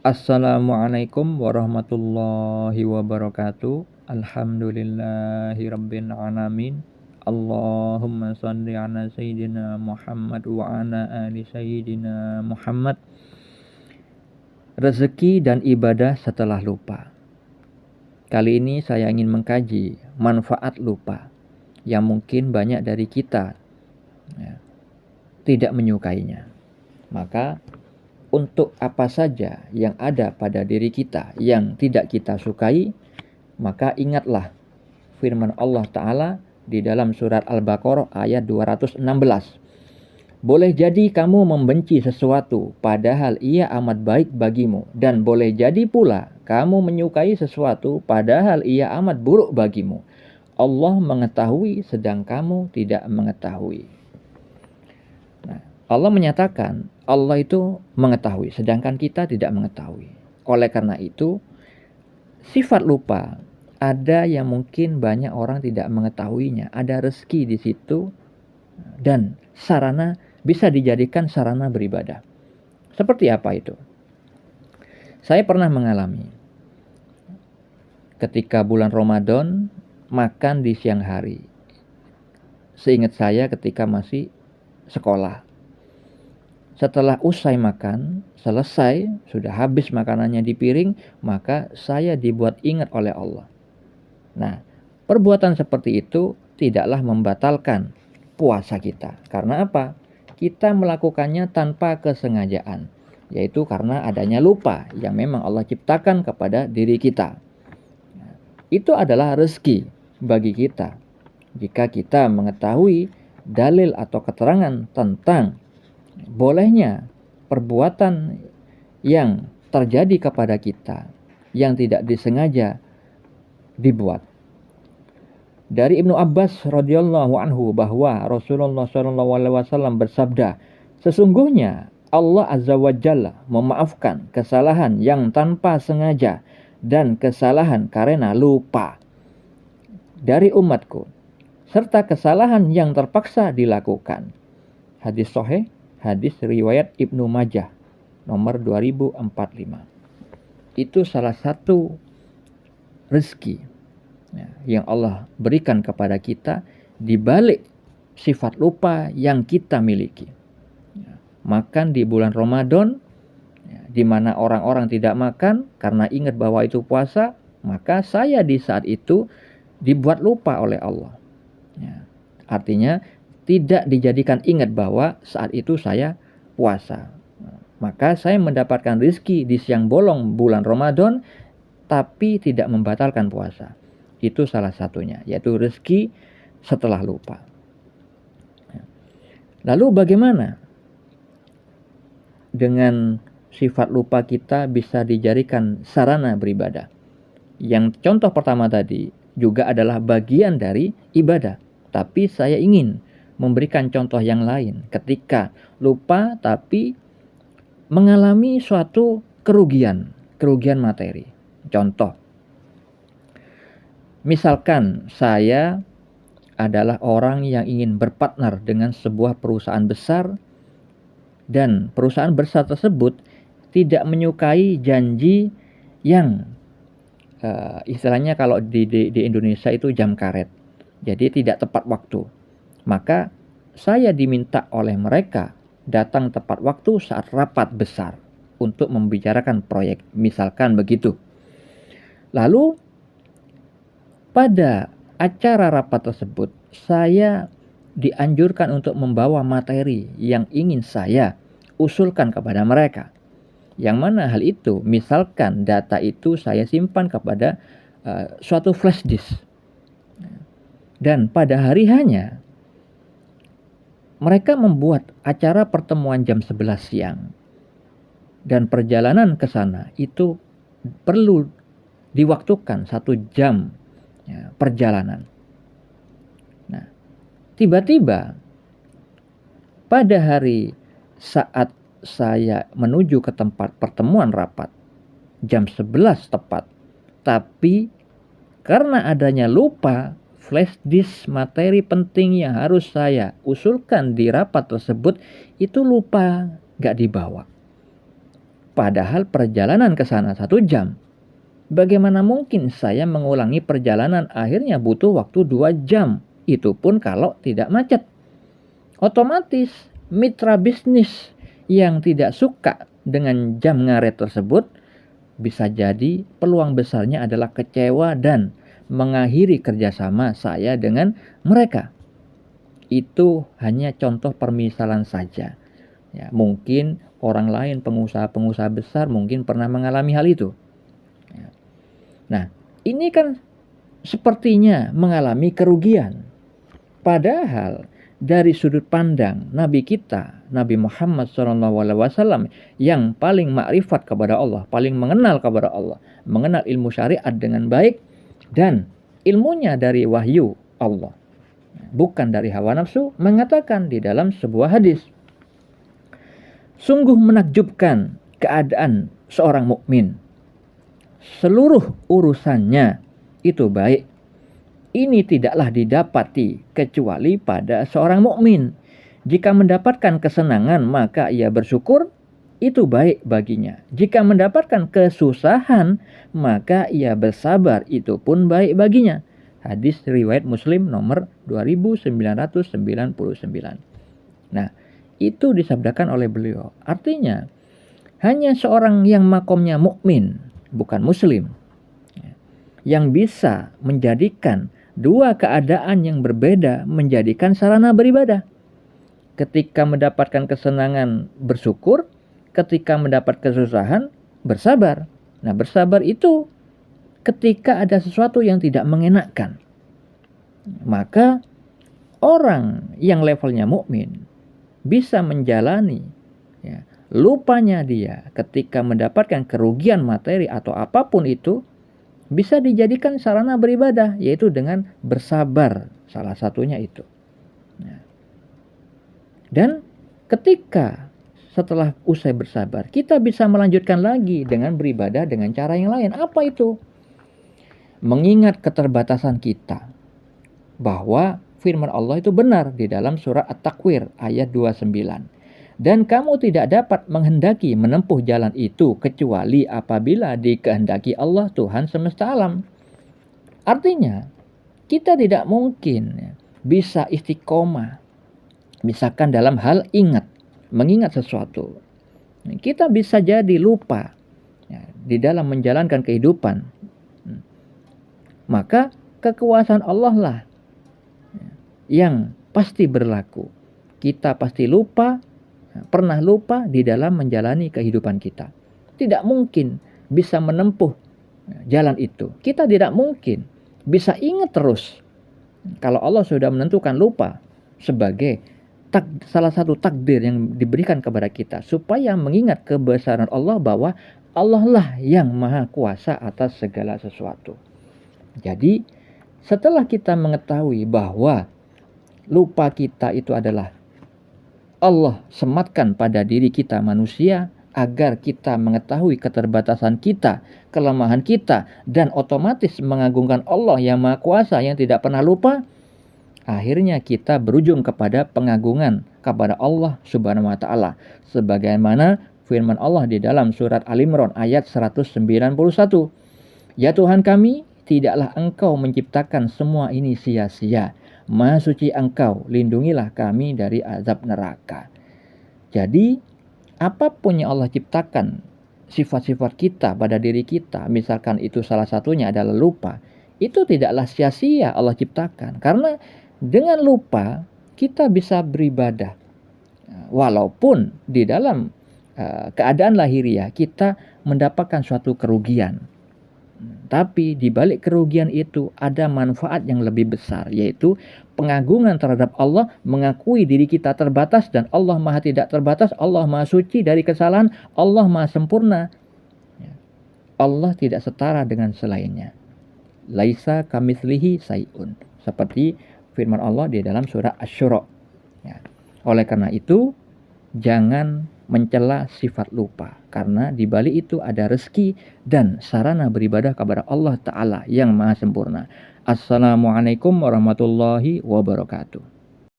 Assalamualaikum warahmatullahi wabarakatuh. Alhamdulillahi rabbil alamin. Allahumma salli ala sayyidina Muhammad wa ala ali sayyidina Muhammad. Rezeki dan ibadah setelah lupa. Kali ini saya ingin mengkaji manfaat lupa yang mungkin banyak dari kita tidak menyukainya. Maka untuk apa saja yang ada pada diri kita yang tidak kita sukai, maka ingatlah firman Allah Ta'ala di dalam surat Al-Baqarah ayat 216. Boleh jadi kamu membenci sesuatu padahal ia amat baik bagimu, dan boleh jadi pula kamu menyukai sesuatu padahal ia amat buruk bagimu. Allah mengetahui sedang kamu tidak mengetahui. Allah menyatakan Allah itu mengetahui sedangkan kita tidak mengetahui. Oleh karena itu, sifat lupa ada yang mungkin banyak orang tidak mengetahuinya. Ada rezeki di situ dan sarana bisa dijadikan sarana beribadah. Seperti apa itu? Saya pernah mengalami ketika bulan Ramadan makan di siang hari. Seingat saya ketika masih sekolah. Setelah usai makan, selesai, sudah habis makanannya di piring, maka saya dibuat ingat oleh Allah. Nah, perbuatan seperti itu tidaklah membatalkan puasa kita. Karena apa? Kita melakukannya tanpa kesengajaan, yaitu karena adanya lupa yang memang Allah ciptakan kepada diri kita. Itu adalah rezeki bagi kita. Jika kita mengetahui dalil atau keterangan tentang bolehnya perbuatan yang terjadi kepada kita yang tidak disengaja dibuat. Dari Ibnu Abbas radhiyallahu anhu bahwa Rasulullah SAW bersabda, sesungguhnya Allah Azza wa Jalla memaafkan kesalahan yang tanpa sengaja dan kesalahan karena lupa dari umatku, serta kesalahan yang terpaksa dilakukan. Hadis sahih, hadis riwayat Ibnu Majah nomor 2045. Itu salah satu rezeki yang Allah berikan kepada kita di balik sifat lupa yang kita miliki. Makan di bulan Ramadan, di mana orang-orang tidak makan karena ingat bahwa itu puasa, maka saya di saat itu dibuat lupa oleh Allah. Artinya tidak dijadikan ingat bahwa saat itu saya puasa. Maka saya mendapatkan rezeki di siang bolong bulan Ramadan, tapi tidak membatalkan puasa. Itu salah satunya, yaitu rezeki setelah lupa. Lalu bagaimana dengan sifat lupa kita bisa dijadikan sarana beribadah? Yang contoh pertama tadi juga adalah bagian dari ibadah. Tapi saya ingin memberikan contoh yang lain ketika lupa tapi mengalami suatu kerugian materi. Contoh, misalkan saya adalah orang yang ingin berpartner dengan sebuah perusahaan besar dan perusahaan besar tersebut tidak menyukai janji yang istilahnya kalau di Indonesia itu jam karet. Jadi tidak tepat waktu. Maka saya diminta oleh mereka datang tepat waktu saat rapat besar untuk membicarakan proyek, misalkan begitu. Lalu pada acara rapat tersebut saya dianjurkan untuk membawa materi yang ingin saya usulkan kepada mereka. Yang mana hal itu, misalkan data itu saya simpan kepada suatu flash disk. Dan pada hari hanya mereka membuat acara pertemuan jam 11 siang. Dan perjalanan ke sana itu perlu diwaktukan 1 jam perjalanan. Nah, tiba-tiba pada hari saat saya menuju ke tempat pertemuan rapat jam 11 tepat, tapi karena adanya lupa flash disk materi penting yang harus saya usulkan di rapat tersebut itu lupa, gak dibawa. Padahal perjalanan ke sana 1 jam. Bagaimana mungkin saya mengulangi perjalanan akhirnya butuh waktu 2 jam. Itu pun kalau tidak macet. Otomatis mitra bisnis yang tidak suka dengan jam ngaret tersebut bisa jadi peluang besarnya adalah kecewa dan mengakhiri kerjasama saya dengan mereka. Itu hanya contoh permisalan saja. Ya, mungkin orang lain, pengusaha-pengusaha besar mungkin pernah mengalami hal itu. Ya. Nah, ini kan sepertinya mengalami kerugian. Padahal dari sudut pandang Nabi kita, Nabi Muhammad SAW yang paling makrifat kepada Allah, paling mengenal kepada Allah, mengenal ilmu syariat dengan baik dan ilmunya dari wahyu Allah, bukan dari hawa nafsu, mengatakan di dalam sebuah hadis, sungguh menakjubkan keadaan seorang mukmin. Seluruh urusannya itu baik. Ini tidaklah didapati kecuali pada seorang mukmin. Jika mendapatkan kesenangan maka ia bersyukur, itu baik baginya. Jika mendapatkan kesusahan maka ia bersabar, itu pun baik baginya. Hadis riwayat Muslim nomor 2999. Nah, itu disabdakan oleh beliau. Artinya, hanya seorang yang makomnya mukmin, bukan muslim, yang bisa menjadikan dua keadaan yang berbeda menjadikan sarana beribadah. Ketika mendapatkan kesenangan bersyukur, ketika mendapat kesusahan bersabar. Nah, bersabar itu ketika ada sesuatu yang tidak mengenakkan. Maka orang yang levelnya mukmin bisa menjalani lupanya dia ketika mendapatkan kerugian materi atau apapun itu, bisa dijadikan sarana beribadah, yaitu dengan bersabar, salah satunya itu. Dan ketika setelah usai bersabar, kita bisa melanjutkan lagi dengan beribadah dengan cara yang lain. Apa itu? Mengingat keterbatasan kita, bahwa firman Allah itu benar di dalam surah At-Takwir ayat 29. Dan kamu tidak dapat menghendaki menempuh jalan itu kecuali apabila dikehendaki Allah Tuhan semesta alam. Artinya, kita tidak mungkin bisa istiqomah, misalkan dalam hal mengingat sesuatu. Kita bisa jadi lupa di dalam menjalankan kehidupan. Maka kekuasaan Allah lah yang pasti berlaku. Kita pasti pernah lupa di dalam menjalani kehidupan kita. Tidak mungkin bisa menempuh jalan itu. Kita tidak mungkin bisa ingat terus. Kalau Allah sudah menentukan lupa sebagai salah satu takdir yang diberikan kepada kita, supaya mengingat kebesaran Allah bahwa Allah lah yang maha kuasa atas segala sesuatu. Jadi setelah kita mengetahui bahwa lupa kita itu adalah Allah sematkan pada diri kita manusia agar kita mengetahui keterbatasan kita, kelemahan kita, dan otomatis mengagungkan Allah yang Maha Kuasa yang tidak pernah lupa. Akhirnya kita berujung kepada pengagungan kepada Allah Subhanahu wa taala. Sebagaimana firman Allah di dalam surat Al-Imran ayat 191. Ya Tuhan kami, tidaklah Engkau menciptakan semua ini sia-sia. Maha suci Engkau, lindungilah kami dari azab neraka. Jadi, apapun yang Allah ciptakan, sifat-sifat kita pada diri kita, misalkan itu salah satunya adalah lupa, itu tidaklah sia-sia Allah ciptakan. Karena dengan lupa, kita bisa beribadah. Walaupun di dalam keadaan lahiriah, kita mendapatkan suatu kerugian. Tapi di balik kerugian itu ada manfaat yang lebih besar, yaitu pengagungan terhadap Allah, mengakui diri kita terbatas dan Allah Maha tidak terbatas, Allah Maha suci dari kesalahan, Allah Maha sempurna. Allah tidak setara dengan selainnya. Laisa kamitslihi syai'un. Seperti firman Allah di dalam surah Asy-Syura. Oleh karena itu, jangan mencela sifat lupa, karena di balik itu ada rezeki dan sarana beribadah kepada Allah Ta'ala yang maha sempurna. Assalamualaikum warahmatullahi wabarakatuh.